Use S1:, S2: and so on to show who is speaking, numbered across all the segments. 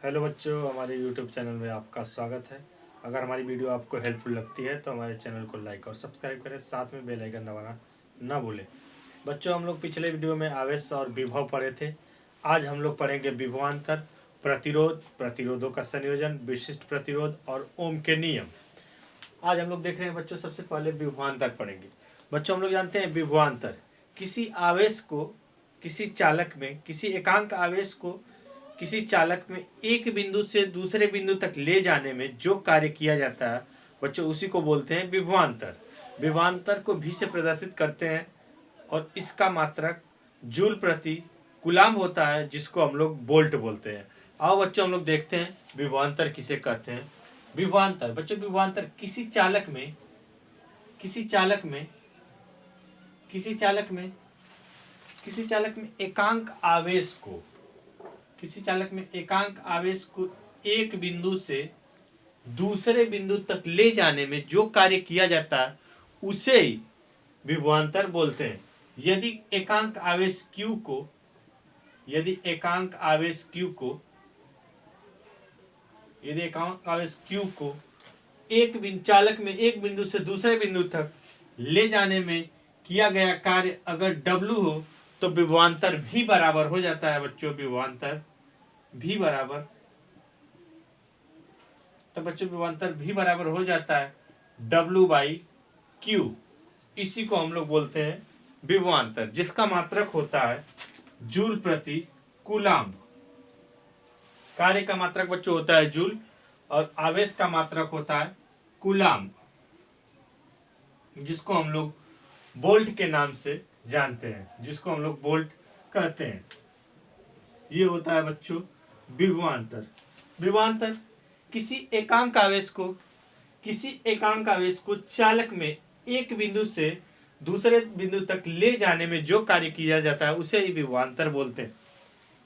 S1: Hello बच्चों, हमारे YouTube channel में आपका स्वागत है। अगर हमारी वीडियो आपको हेल्पफुल लगती है तो हमारे चैनल को लाइक और सब्सक्राइब करें, साथ में बेल आइकन दबाना ना भूलें। बच्चों, हम लोग पिछले वीडियो में आवेश और विभव पढ़े थे। आज हम लोग पढ़ेंगे विभवांतर, प्रतिरोध, प्रतिरोधों का संयोजन, विशिष्ट प्रतिरोध और ओम के नियम। आज हम लोग देख रहे हैं बच्चों, सबसे पहले विभवांतर पढ़ेंगे। बच्चों, हम लोग जानते हैं विभवांतर किसी आवेश को किसी चालक में, किसी एकांक आवेश को किसी चालक में एक बिंदु से दूसरे बिंदु तक ले जाने में जो कार्य किया जाता है बच्चों, उसी को बोलते हैं विभवांतर। विभवांतर को भी से प्रदर्शित करते हैं और इसका मात्रक जूल प्रति कूलाम्ब होता है, जिसको हम लोग वोल्ट बोलते हैं। आओ बच्चों, हम लोग देखते हैं विभवांतर किसे कहते हैं। विभवांतर बच्चों, विभवांतर किसी चालक में किसी चालक में किसी चालक में किसी चालक में एकांक आवेश को किसी चालक में एकांक आवेश को एक बिंदु से दूसरे बिंदु तक ले जाने में जो कार्य किया जाता है उसे ही विभवांतर बोलते हैं। यदि एकांक आवेश Q को यदि एकांक आवेश Q को चालक में एक बिंदु से दूसरे बिंदु तक ले जाने में किया गया कार्य अगर W हो तो विभवांतर भी बराबर हो जाता है बच्चों। विभवांतर भी बराबर हो जाता है W/Q। इसी को हम लोग बोलते हैं विभवांतर, जिसका मात्रक होता है जूल प्रति कूलाम्ब। कार्य का मात्रक बच्चों होता है जूल और आवेश का मात्रक होता है कूलाम्ब, जिसको हम लोग वोल्ट के नाम से जानते हैं, जिसको हम लोग वोल्ट कहते हैं। ये होता है बच्चों विभवांतर। विभवांतर किसी एकांक आवेश को चालक में एक बिंदु से दूसरे बिंदु तक ले जाने में जो कार्य किया जाता है उसे ही विभवांतर बोलते हैं।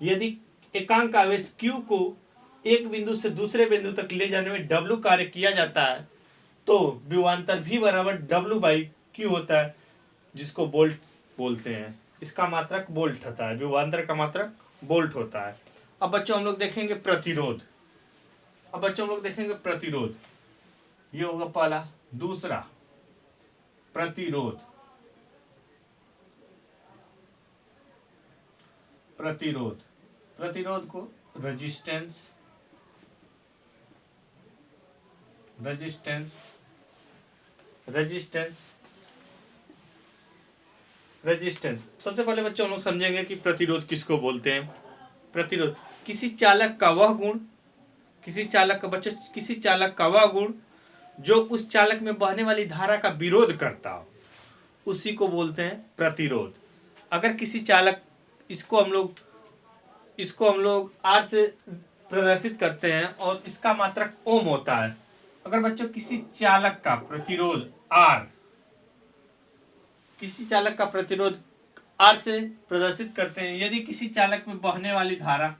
S1: यदि एकांक आवेश Q को एक बिंदु से दूसरे बिंदु तक ले जाने में W कार्य किया जाता है तो विभवांतर भी बराबर W/Q होता है, जिसको वोल्ट बोलते हैं। इसका मात्रक वोल्ट होता है, विभवांतर का मात्रक वोल्ट होता है। अब बच्चों हम लोग देखेंगे प्रतिरोध। ये होगा पहला। दूसरा प्रतिरोध को रेजिस्टेंस सबसे पहले बच्चों हम लोग समझेंगे कि प्रतिरोध किसको बोलते हैं। प्रतिरोध किसी चालक का वह गुण जो उस चालक में बहने वाली धारा का विरोध करता हो, उसी को बोलते हैं प्रतिरोध। अगर किसी चालक इसको हम लोग R से प्रदर्शित करते हैं और इसका मात्रक ओम होता है। अगर बच्चों किसी चालक का प्रतिरोध R से प्रदर्शित करते हैं, यदि किसी चालक में बहने वाली धारा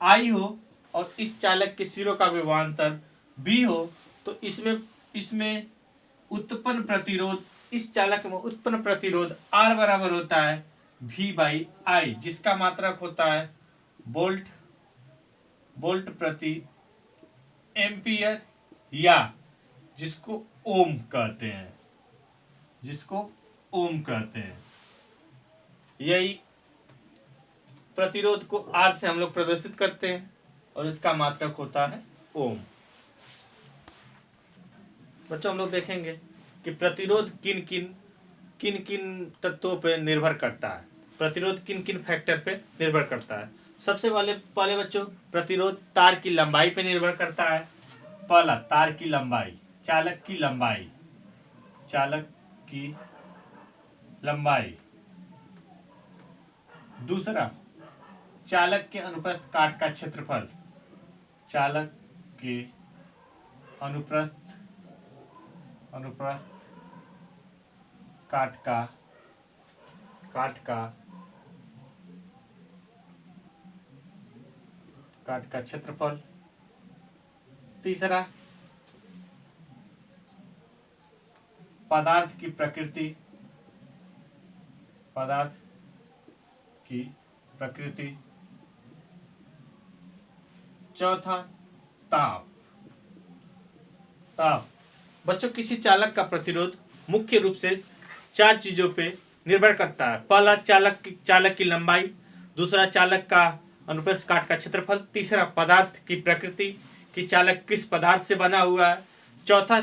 S1: I हो और इस चालक के सिरों का विभवांतर B हो तो इसमें उत्पन्न प्रतिरोध, इस चालक में उत्पन्न प्रतिरोध R बराबर होता है V/I, जिसका मात्रक होता है वोल्ट प्रति एम्पियर, या जिसको ओम कहते हैं। यही प्रतिरोध को R से हम लोग प्रदर्शित करते हैं और इसका मात्रक होता है ओम। बच्चों हम लोग देखेंगे कि प्रतिरोध किन किन तत्वों पर निर्भर करता है। प्रतिरोध किन किन फैक्टर पे निर्भर करता है। सबसे पहले बच्चों प्रतिरोध तार की लंबाई पे निर्भर करता है। पहला तार की लंबाई, चालक की लंबाई। दूसरा चालक के अनुप्रस्थ काट का क्षेत्रफल, चालक के अनुप्रस्थ काट का क्षेत्रफल। तीसरा पदार्थ की प्रकृति। चौथा ताप। ताप बच्चों किसी चालक का प्रतिरोध मुख्य रूप से 4 चीजों पे निर्भर करता है। पहला चालक की लंबाई, दूसरा चालक का अनुप्रस्थ काट का क्षेत्रफल, तीसरा पदार्थ की प्रकृति कि चालक किस पदार्थ से बना हुआ है, चौथा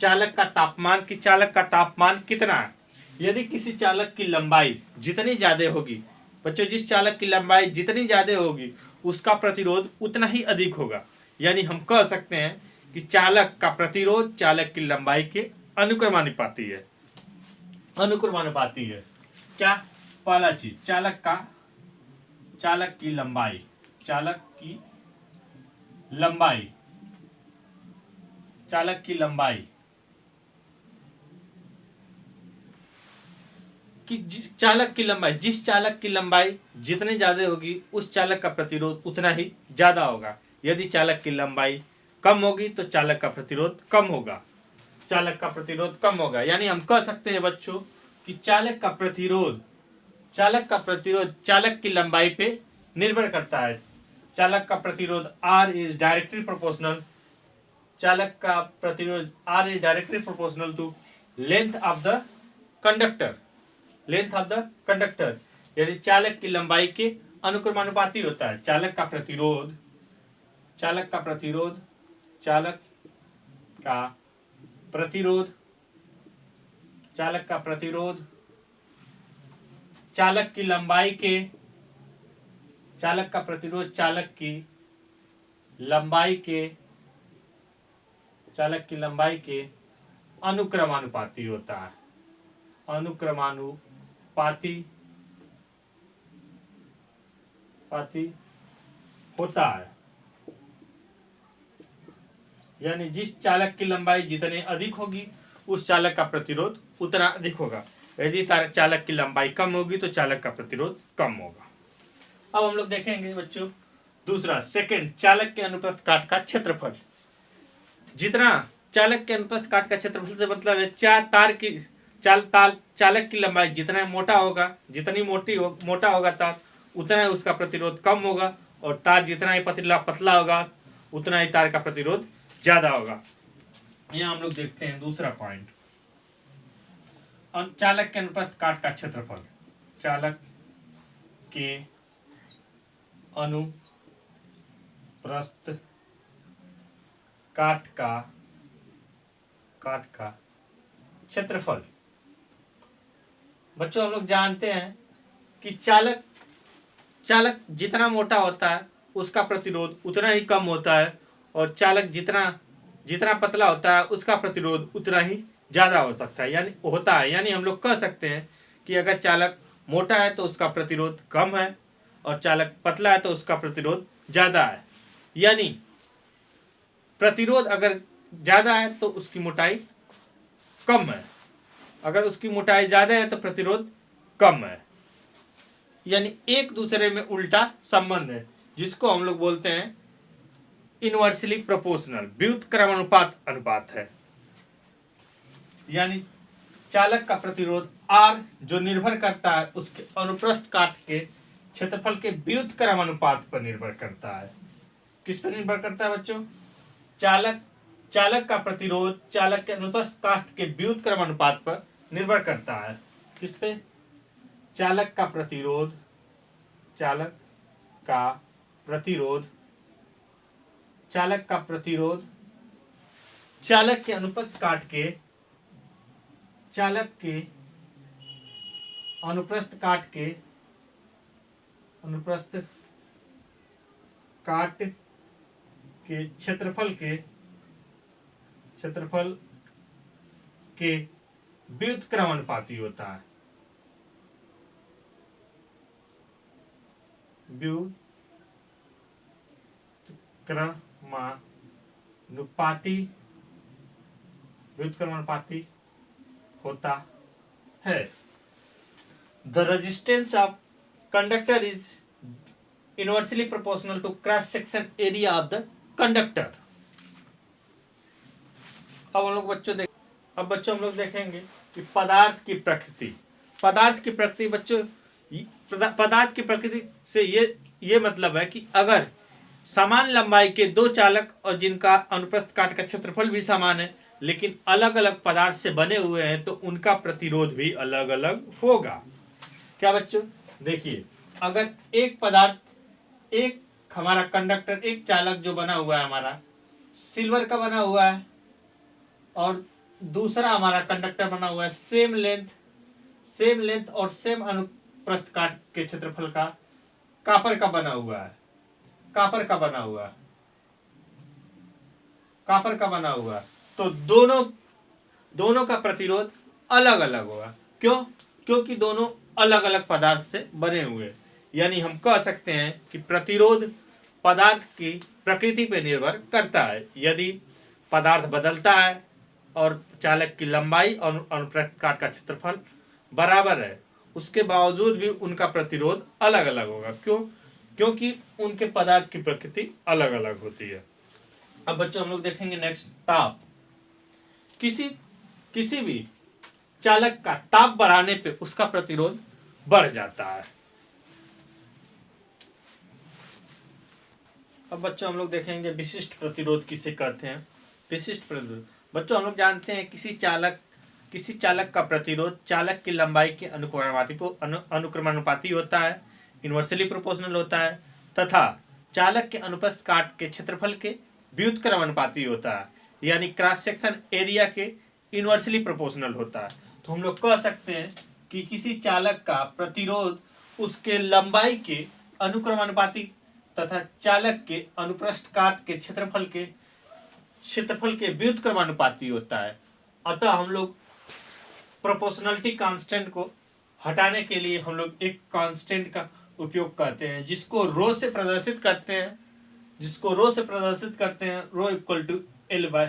S1: चालक का तापमान कि चालक का तापमान कितना है। यदि किसी चालक की लंबाई जितनी ज्यादा होगी बच्चों, जिस चालक की लंबाई जितनी ज्यादा होगी उसका प्रतिरोध उतना ही अधिक होगा। यानी हम कह सकते हैं कि चालक का प्रतिरोध चालक की लंबाई के अनुक्रमानुपाती है। अनुक्रमानुपाती है क्या? पहला चीज चालक की लंबाई, चालक की लंबाई कि जिस चालक की लंबाई जितनी ज्यादा होगी उस चालक का प्रतिरोध उतना ही ज्यादा होगा। यदि चालक की लंबाई कम होगी तो चालक का प्रतिरोध कम होगा। यानी हम कह सकते हैं बच्चों कि चालक का प्रतिरोध चालक की लंबाई पे निर्भर करता है। चालक का प्रतिरोध R is directly proportional to length of the conductor. यानी चालक की लंबाई के अनुक्रमानुपाती होता है। चालक का प्रतिरोध चालक की लंबाई के अनुक्रमानुपाती होता है। अनुक्रमानुपाती होता है। यानी जिस चालक की लंबाई जितनी अधिक होगी उस चालक का प्रतिरोध उतना अधिक होगा। यदि चालक की लंबाई कम होगी तो चालक का प्रतिरोध कम होगा। अब हम लोग देखेंगे बच्चों दूसरा सेकंड, चालक के अनुप्रस्थ काट का क्षेत्रफल। जितना चालक के अनुप्रस्थ काट का क्षेत्रफल से मतलब है चालक की लंबाई जितना मोटा होगा तार उतना ही उसका प्रतिरोध कम होगा, और तार जितना ही पतला होगा उतना ही तार का प्रतिरोध ज्यादा होगा। यहाँ हम लोग देखते हैं दूसरा पॉइंट, चालक के अनुप्रस्थ काट का क्षेत्रफल। चालक के अनुप्रस्थ काट का क्षेत्रफल। बच्चों हम लोग जानते हैं कि चालक जितना मोटा होता है उसका प्रतिरोध उतना ही कम होता है, और चालक जितना पतला होता है उसका प्रतिरोध उतना ही ज्यादा हो सकता है यानी हम लोग कह सकते हैं कि अगर चालक मोटा है तो उसका प्रतिरोध कम है, और चालक पतला है तो उसका प्रतिरोध ज्यादा है। यानी प्रतिरोध अगर ज्यादा है तो उसकी मोटाई कम है, अगर उसकी मोटाई ज्यादा है तो प्रतिरोध कम है। यानी एक दूसरे में उल्टा संबंध है, जिसको हम लोग बोलते हैं इनवर्सली प्रोपोर्शनल, व्युत्क्रमानुपात अनुपात है। यानी चालक का प्रतिरोध R जो निर्भर करता है उसके अनुप्रस्थ काट के क्षेत्रफल के व्युत्क्रमानुपात पर निर्भर करता है। किस पर निर्भर करता है बच्चों? चालक का प्रतिरोध चालक के अनुप्रस्थ काट के व्युत्क्रमानुपात पर निर्भर करता है। किस पे? चालक का प्रतिरोध चालक के अनुप्रस्थ काट के क्षेत्रफल के व्युत्क्रमानुपाती होता है। व्युत्क्रमानुपाती होता है। The resistance of conductor is inversely proportional to cross section area of the conductor. अब हम लोग देखेंगे कि पदार्थ की प्रकृति बच्चों, पदार्थ की प्रकृति से ये मतलब है कि अगर समान लंबाई के दो चालक और जिनका अनुप्रस्थ काट का क्षेत्रफल भी समान है लेकिन अलग अलग पदार्थ से बने हुए हैं तो उनका प्रतिरोध भी अलग अलग होगा। क्या बच्चों, देखिए, अगर एक पदार्थ, एक हमारा कंडक्टर, एक चालक जो बना हुआ है हमारा सिल्वर का बना हुआ है और दूसरा हमारा कंडक्टर बना हुआ है सेम लेंथ और सेम अनुप्रस्थ काट के क्षेत्रफल का कॉपर का बना हुआ है, कॉपर का बना हुआ है, तो दोनों का प्रतिरोध अलग अलग होगा। क्यों? क्योंकि दोनों अलग अलग पदार्थ से बने हुए, यानी हम कह सकते हैं कि प्रतिरोध पदार्थ की प्रकृति पर निर्भर करता है। यदि पदार्थ बदलता है और चालक की लंबाई और अनुप्रस्थ काट का क्षेत्रफल बराबर है, उसके बावजूद भी उनका प्रतिरोध अलग अलग होगा। क्यों? क्योंकि उनके पदार्थ की प्रकृति अलग अलग होती है। अब बच्चों हम लोग देखेंगे नेक्स्ट, ताप। किसी भी चालक का ताप बढ़ाने पे उसका प्रतिरोध बढ़ जाता है। अब बच्चों हम लोग देखेंगे विशिष्ट प्रतिरोध किसे कहते हैं। विशिष्ट प्रतिरोध बच्चों हम लोग जानते हैं किसी चालक का प्रतिरोध चालक की लंबाई के अनुक्रमानुपाती होता है, इन्वर्सली प्रोपोर्शनल होता है, तथा चालक के अनुप्रस्थ काट के क्षेत्रफल के व्युत्क्रमानुपाती होता है, यानी क्रॉस सेक्शन एरिया के इन्वर्सली प्रोपोर्शनल होता है। तो हम लोग कह सकते हैं कि किसी चालक का प्रतिरोध उसके लंबाई के अनुक्रमानुपाती तथा चालक के अनुप्रस्थ काट के क्षेत्रफल के व्युत्क्रमानुपाती होता है। अतः हम लोग प्रोपोर्शनलिटी कांस्टेंट को हटाने के लिए हम लोग एक कांस्टेंट का उपयोग करते हैं जिसको रो से प्रदर्शित करते हैं, rho equal to L by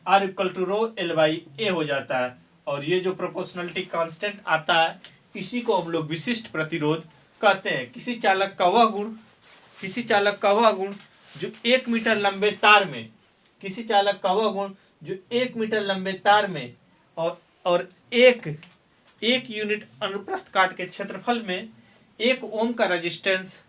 S1: R equal to rho L by A हो जाता है। और ये जो प्रोपोर्शनलिटी कांस्टेंट आता है इसी को हम लोग विशिष्ट प्रतिरोध कहते हैं। किसी चालक का वह गुण जो 1 मीटर लंबे तार में और एक यूनिट अनुप्रस्थ काट के क्षेत्रफल में 1 ओम का रेजिस्टेंस,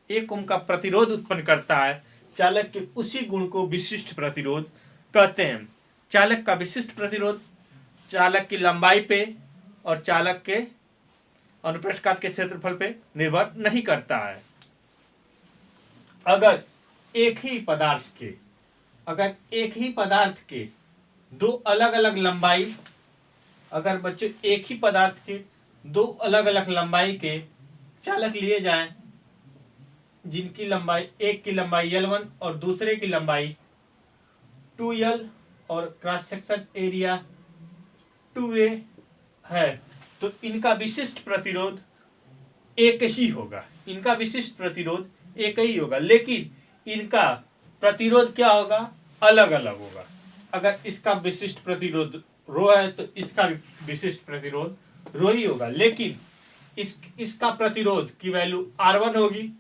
S1: 1 ओम का प्रतिरोध उत्पन्न करता है, चालक के उसी गुण को विशिष्ट प्रतिरोध कहते हैं। चालक का विशिष्ट प्रतिरोध चालक की लंबाई पे और चालक के अनुप्रस्थ काट के क्षेत्रफल पे निर्भर नहीं करता है। अगर एक ही पदार्थ के दो अलग अलग लंबाई, अगर बच्चों एक ही पदार्थ के दो अलग अलग लंबाई के चालक लिए जाएं, जिनकी लंबाई, एक की लंबाई L1 और दूसरे की लंबाई 2L और क्रॉस सेक्शन एरिया 2A है, तो इनका विशिष्ट प्रतिरोध एक ही होगा। लेकिन इनका प्रतिरोध क्या होगा? अलग अलग होगा। अगर इसका विशिष्ट प्रतिरोध रो है तो इसका विशिष्ट प्रतिरोध रो ही होगा, लेकिन इसका प्रतिरोध की वैल्यू R1 होगी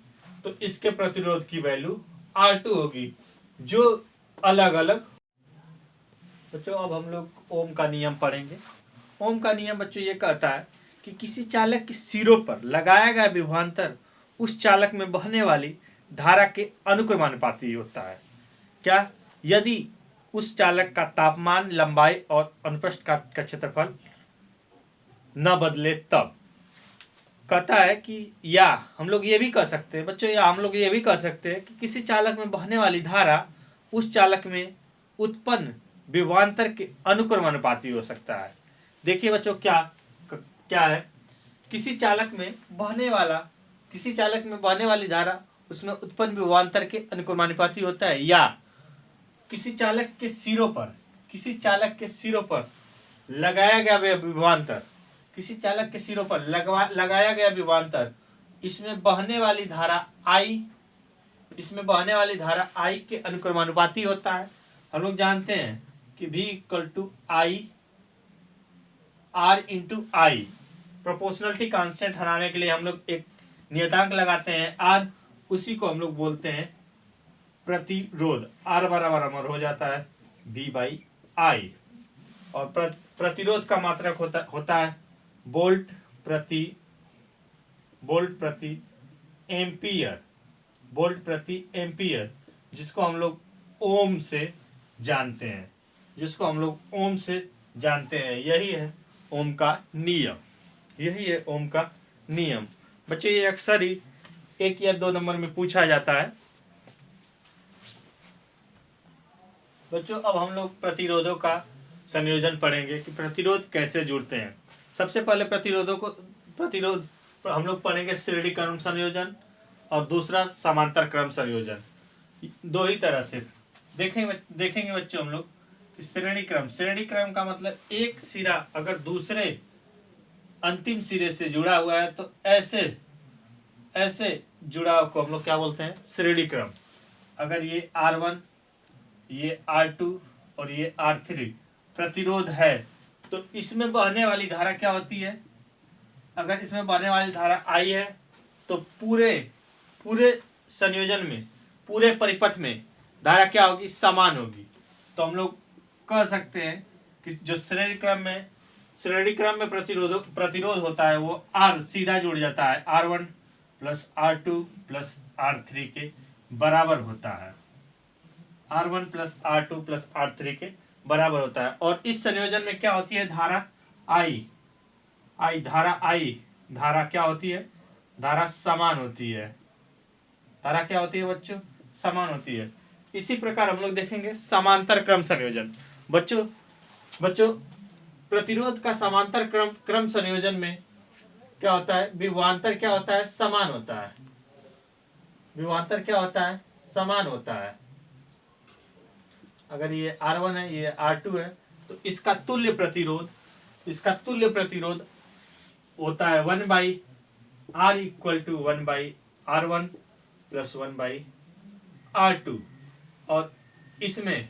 S1: तो इसके प्रतिरोध की वैल्यू R2 होगी, जो अलग अलग। बच्चों अब हम लोग ओम का नियम पढ़ेंगे। ओम का नियम बच्चों ये कहता है कि किसी चालक के सिरों पर लगाया गया विभवांतर उस चालक में बहने वाली धारा के अनुक्रमानुपाती होता है। क्या? यदि उस चालक का तापमान, लंबाई और अनुप्रस्थ काट का क्षेत्रफल न बदले तब। कहता है कि या हम लोग ये भी कह सकते हैं बच्चों, कि किसी चालक में बहने वाली धारा उस चालक में उत्पन्न विभवांतर के अनुक्रमानुपाती हो सकता है। देखिए बच्चों क्या है, किसी चालक में बहने वाली धारा उसमें उत्पन्न विभवांतर के अनुक्रमानुपाती होता है, या किसी चालक के सिरों पर लगाया गया विभवांतर, इसमें बहने वाली धारा I के अनुक्रमानुपाती होता है। हम लोग जानते हैं कि V equal to I R into I। Proportionality constant हटाने के लिए हम लोग एक नियतांक लगाते हैं R, उसी को हम लोग बोलते हैं प्रतिरोध। R बराबर हमारा हो जाता है V बाई I, और प्रतिरोध का मात्रक होता है वोल्ट प्रति एम्पियर। जिसको हम लोग ओम से जानते हैं, जिसको हम लोग ओम से जानते हैं। यही है ओम का नियम, यही है ओम का नियम। बच्चों ये अक्सर ही 1 या 2 नंबर में पूछा जाता है। बच्चों अब हम लोग प्रतिरोधों का संयोजन पढ़ेंगे कि प्रतिरोध कैसे जुड़ते हैं। सबसे पहले प्रतिरोध हम लोग पढ़ेंगे श्रेणी क्रम संयोजन और दूसरा समांतर क्रम संयोजन। दो ही तरह से देखेंगे बच्चों हम लोग कि श्रेणी क्रम का मतलब एक सिरा अगर दूसरे अंतिम सिरे से जुड़ा हुआ है तो ऐसे जुड़ाव को हम लोग क्या बोलते हैं, श्रेणी क्रम। अगर ये R1, ये R2 और ये R3 प्रतिरोध है तो इसमें बहने वाली धारा क्या होती है, अगर इसमें बहने वाली धारा I है तो पूरे संयोजन में, पूरे परिपथ में धारा क्या होगी, समान होगी। तो हम लोग कह सकते हैं कि जो श्रेणी क्रम में प्रतिरोध होता है वो R सीधा जुड़ जाता है R1 plus R2 plus R3 के बराबर होता है, R1 plus R2 plus R3 के बराबर होता है। और इस संयोजन में क्या होती है, धारा धारा क्या होती है, धारा समान होती है। धारा क्या होती है बच्चों, समान होती है। इसी प्रकार हम लोग देखेंगे समांतर क्रम संयोजन। बच्चों प्रतिरोध का समांतर क्रम संयोजन में क्या होता है, विभवांतर क्या होता है, समान होता है। विभवांतर क्या होता है, समान होता है। अगर ये R1 है, ये R2 है तो इसका तुल्य प्रतिरोध होता है 1/R equal to 1/R1 plus 1/R2। और इसमें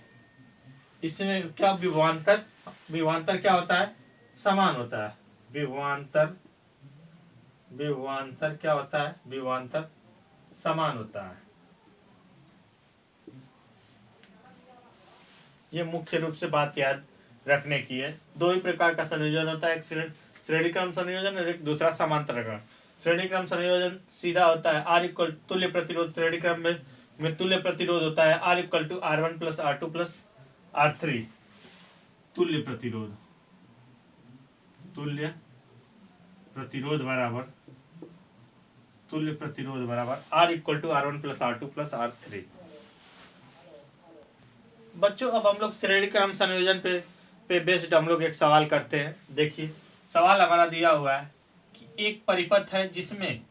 S1: क्या विभवांतर क्या होता है, समान होता है। विभवांतर क्या होता है, विभवांतर समान होता है। ये मुख्य रूप से बात याद रखने की है। दो ही प्रकार का संयोजन होता है, एक श्रेणी क्रम संयोजन और एक दूसरा समांतर क्रम। श्रेणी क्रम संयोजन सीधा होता है R इक्वल तुल्य प्रतिरोध, श्रेणी क्रम में तुल्य प्रतिरोध होता है R equal to R1 plus R2 plus R3। तुल्य प्रतिरोध बराबर R equal to R1 plus R2 plus R3। बच्चों अब हम लोग श्रेणी क्रम संयोजन पे बेस्ड हम लोग एक सवाल करते हैं। देखिए सवाल हमारा दिया हुआ है कि एक परिपथ है जिसमें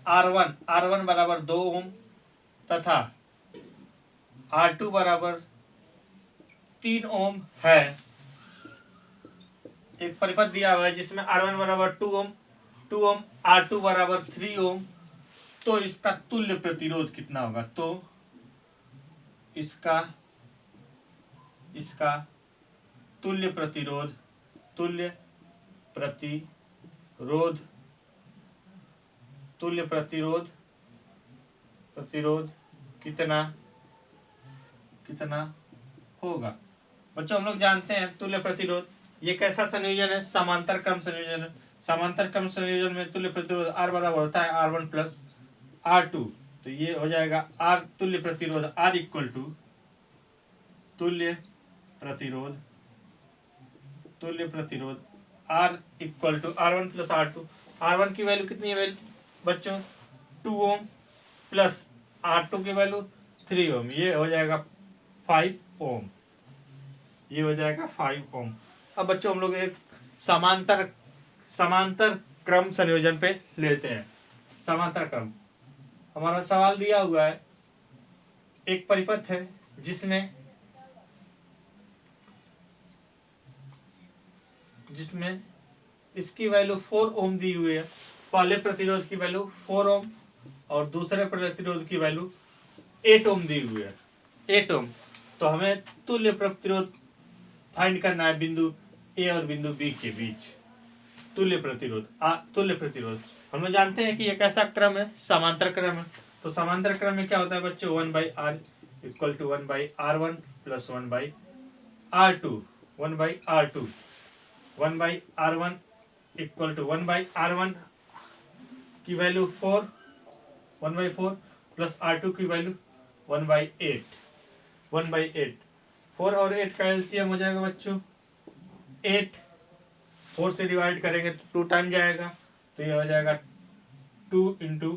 S1: R1 बराबर 2 ओम तथा R2 बराबर 3 ओम है। एक परिपथ दिया हुआ है जिसमें R1 बराबर 2 ओम, R2 बराबर 3 ओम। तो इसका तुल्य प्रतिरोध कितना होगा, तो इसका तुल्य प्रतिरोध कितना होगा। बच्चों हम लोग जानते हैं तुल्य प्रतिरोध ये कैसा संयोजन है, समांतर क्रम संयोजन है। समांतर क्रम संयोजन में तुल्य प्रतिरोध R बराबर होता है R1 प्लस R2। तो ये हो जाएगा R तुल्य प्रतिरोध R इक्वल टू तुल्य प्रतिरोध R equal to R1 plus R2। R1 की वैल्यू कितनी है बच्चों, 2 ओम प्लस R2 की वैल्यू 3 ओम, ये हो जाएगा 5 ओम। अब बच्चों हम लोग एक समांतर क्रम संयोजन पे लेते हैं। समांतर क्रम हमारा सवाल दिया हुआ है, एक परिपथ है जिसमें इसकी वैल्यू 4 ओम दी हुई है। पहले प्रतिरोध की वैल्यू 4 ओम और दूसरे प्रतिरोध की वैल्यू 8 ओम दी हुई है, 8 ओम। तो हमें तुल्य प्रतिरोध फाइंड करना है बिंदु ए और बिंदु बी के बीच। तुल्य प्रतिरोध हम लोग जानते हैं कि ये कैसा क्रम है, समांतर क्रम है। तो समांतर क्रम में क्या होता है बच्चों, 1/R equal to 1/R1 plus 1/R2। 1/R1 equal to 1/R1 की वैल्यू 4 1/4 प्लस R2 की वैल्यू 1/8, 1/8। 4 और 8 का एलसीएम हो जाएगा बच्चों 8। 4 से डिवाइड करेंगे तो 2 टाइम जाएगा, तो ये हो जाएगा 2 इंटू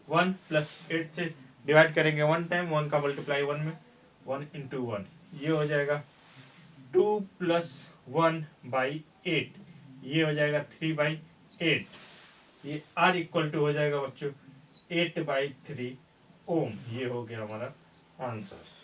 S1: 1 प्लस 8 से डिवाइड करेंगे 1 टाइम, 1 का मल्टीप्लाई 1 में, 1 इंटू 1, ये हो जाएगा 2 प्लस 1/8, ये हो जाएगा 3/8। ये R इक्वल टू हो जाएगा बच्चों 8/3 ओम। ये हो गया हमारा आंसर।